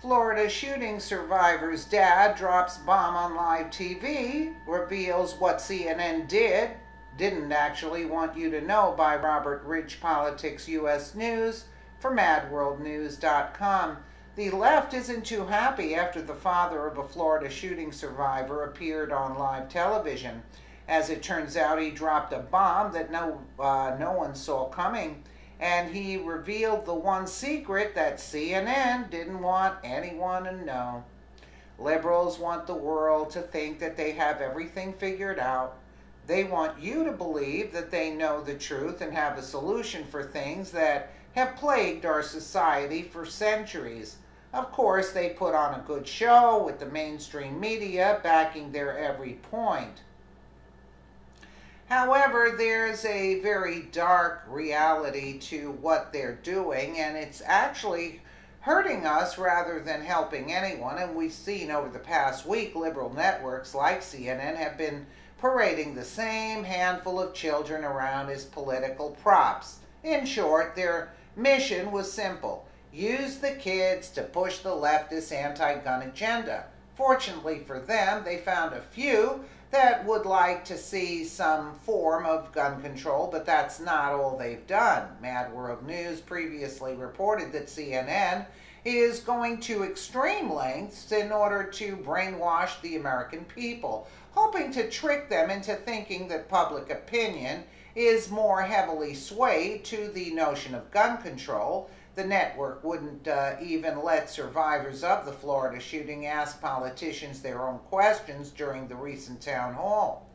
Florida shooting survivor's dad drops bomb on live TV, reveals what CNN didn't actually want you to know, by Robert Ridge Politics US News for MadWorldNews.com. The left isn't too happy after the father of a Florida shooting survivor appeared on live television. As it turns out, he dropped a bomb that no one saw coming, and he revealed the one secret that CNN didn't want anyone to know. Liberals want the world to think that they have everything figured out. They want you to believe that they know the truth and have a solution for things that have plagued our society for centuries. Of course, they put on a good show with the mainstream media backing their every point. However, there's a very dark reality to what they're doing, and it's actually hurting us rather than helping anyone. And we've seen over the past week, liberal networks like CNN have been parading the same handful of children around as political props. In short, their mission was simple: use the kids to push the leftist anti-gun agenda. Fortunately for them, they found a few that would like to see some form of gun control, but that's not all they've done. Mad World News previously reported that CNN is going to extreme lengths in order to brainwash the American people, hoping to trick them into thinking that public opinion is more heavily swayed to the notion of gun control. The network wouldn't even let survivors of the Florida shooting ask politicians their own questions during the recent town hall.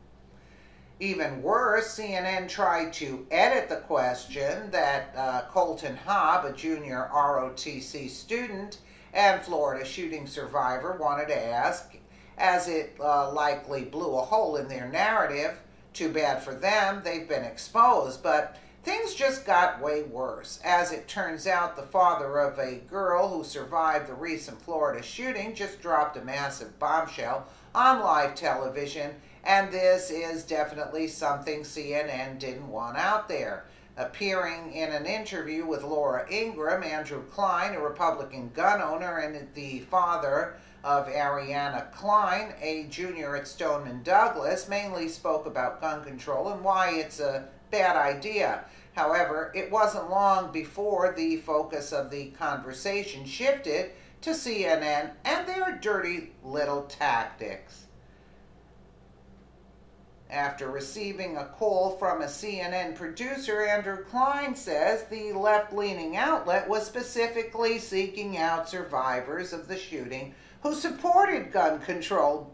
Even worse, CNN tried to edit the question that Colton Hobb, a junior ROTC student and Florida shooting survivor, wanted to ask, as it likely blew a hole in their narrative. Too bad for them, they've been exposed, but things just got way worse. As it turns out, the father of a girl who survived the recent Florida shooting just dropped a massive bombshell on live television, and this is definitely something CNN didn't want out there. Appearing in an interview with Laura Ingraham, Andrew Klein, a Republican gun owner and the father of Ariana Klein, a junior at Stoneman Douglas, mainly spoke about gun control and why it's a bad idea. However, it wasn't long before the focus of the conversation shifted to CNN and their dirty little tactics. After receiving a call from a CNN producer, Andrew Klein says the left-leaning outlet was specifically seeking out survivors of the shooting who supported gun control,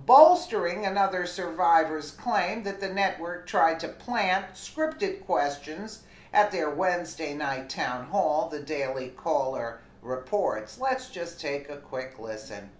bolstering another survivor's claim that the network tried to plant scripted questions at their Wednesday night town hall, the Daily Caller reports. Let's just take a quick listen.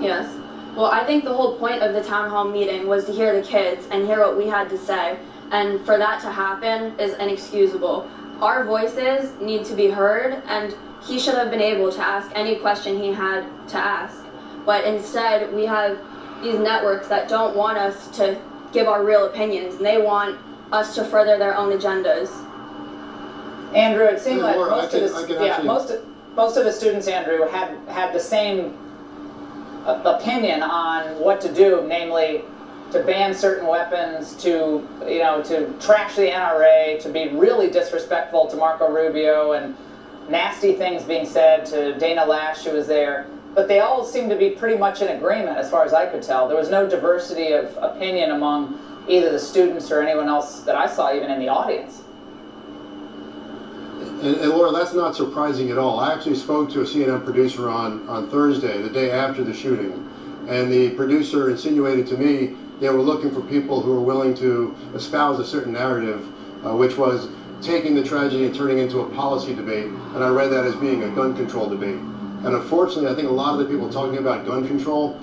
Yes. Well, I think the whole point of the town hall meeting was to hear the kids and hear what we had to say. And for that to happen is inexcusable. Our voices need to be heard, and he should have been able to ask any question he had to ask. But instead, we have these networks that don't want us to give our real opinions, and they want us to further their own agendas. Andrew, it seemed like most of the students, Andrew, had the same opinion on what to do, namely to ban certain weapons, to trash the NRA, to be really disrespectful to Marco Rubio, and nasty things being said to Dana Lash, who was there. But they all seemed to be pretty much in agreement, as far as I could tell. There was no diversity of opinion among either the students or anyone else that I saw, even in the audience. And Laura, that's not surprising at all. I actually spoke to a CNN producer on Thursday, the day after the shooting, and the producer insinuated to me they were looking for people who were willing to espouse a certain narrative, which was taking the tragedy and turning into a policy debate, and I read that as being a gun control debate. And unfortunately, I think a lot of the people talking about gun control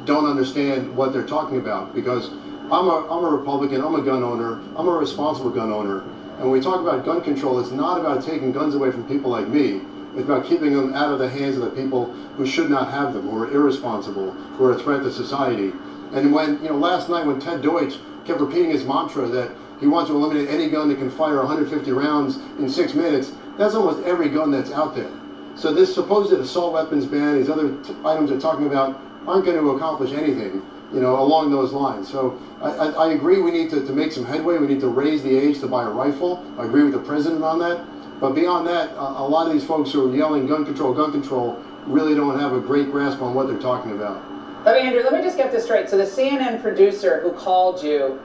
don't understand what they're talking about, because I'm a Republican, I'm a gun owner, I'm a responsible gun owner, and when we talk about gun control, it's not about taking guns away from people like me. It's about keeping them out of the hands of the people who should not have them, who are irresponsible, who are a threat to society. And when, last night when Ted Deutsch kept repeating his mantra that he wants to eliminate any gun that can fire 150 rounds in 6 minutes. That's almost every gun that's out there. So this supposed assault weapons ban, these other items they're talking about, aren't going to accomplish anything, you know, along those lines. So I agree we need to make some headway. We need to raise the age to buy a rifle. I agree with the president on that. But beyond that, a lot of these folks who are yelling gun control, really don't have a great grasp on what they're talking about. But Andrew, let me just get this straight. So the CNN producer who called you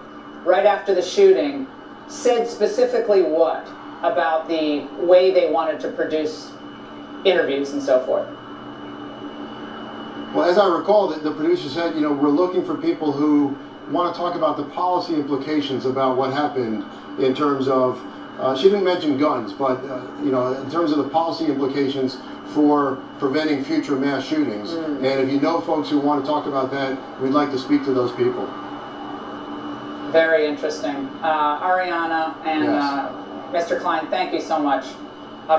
right after the shooting said specifically what about the way they wanted to produce interviews and so forth? Well, as I recall, the producer said, you know, we're looking for people who want to talk about the policy implications about what happened in terms of, she didn't mention guns, but, you know, in terms of the policy implications for preventing future mass shootings. And if you know folks who want to talk about that, we'd like to speak to those people. Very interesting. Ariana and yes. Mr. Klein, thank you so much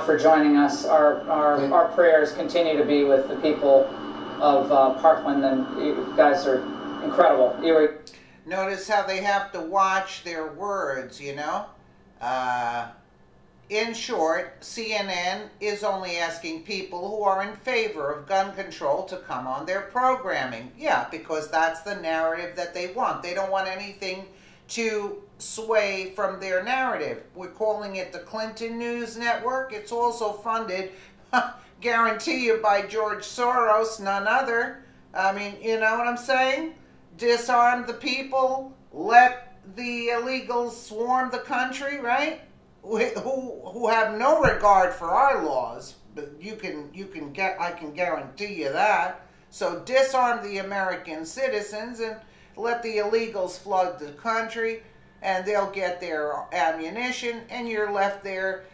for joining us. Our prayers continue to be with the people of Parkland, and you guys are incredible. Notice how they have to watch their words, you know? In short, CNN is only asking people who are in favor of gun control to come on their programming. Yeah, because that's the narrative that they want. They don't want anything to sway from their narrative. We're calling it the Clinton News Network. It's also funded, guarantee you, by George Soros, none other. I mean, you know what I'm saying? Disarm the people, let the illegals swarm the country, right? Who have no regard for our laws, but I can guarantee you that. So disarm the American citizens and let the illegals flood the country, and they'll get their ammunition, and you're left there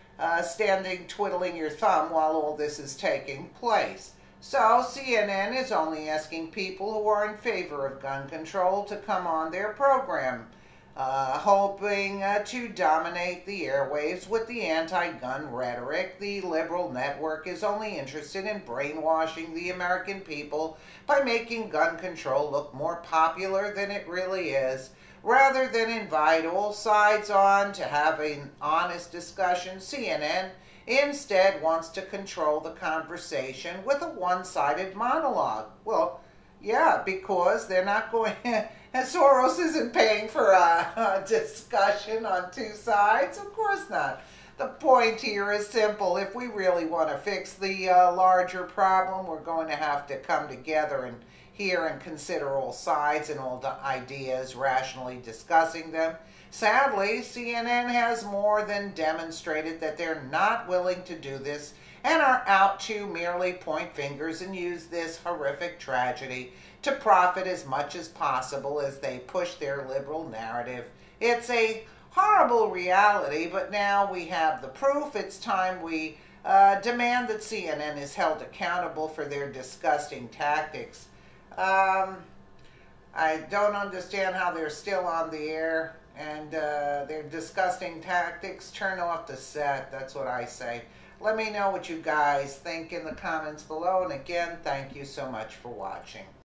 standing twiddling your thumb while all this is taking place. So CNN is only asking people who are in favor of gun control to come on their program, hoping to dominate the airwaves with the anti-gun rhetoric. The liberal network is only interested in brainwashing the American people by making gun control look more popular than it really is. Rather than invite all sides on to have an honest discussion, CNN instead wants to control the conversation with a one-sided monologue. Well, yeah, because they're not going... Soros isn't paying for a discussion on two sides. Of course not. The point here is simple. If we really want to fix the larger problem, we're going to have to come together and hear and consider all sides and all the ideas, rationally discussing them. Sadly, CNN has more than demonstrated that they're not willing to do this and are out to merely point fingers and use this horrific tragedy to profit as much as possible as they push their liberal narrative. It's a horrible reality, but now we have the proof. It's time we demand that CNN is held accountable for their disgusting tactics. I don't understand how they're still on the air, and their disgusting tactics. Turn off the set, that's what I say. Let me know what you guys think in the comments below, and again, thank you so much for watching.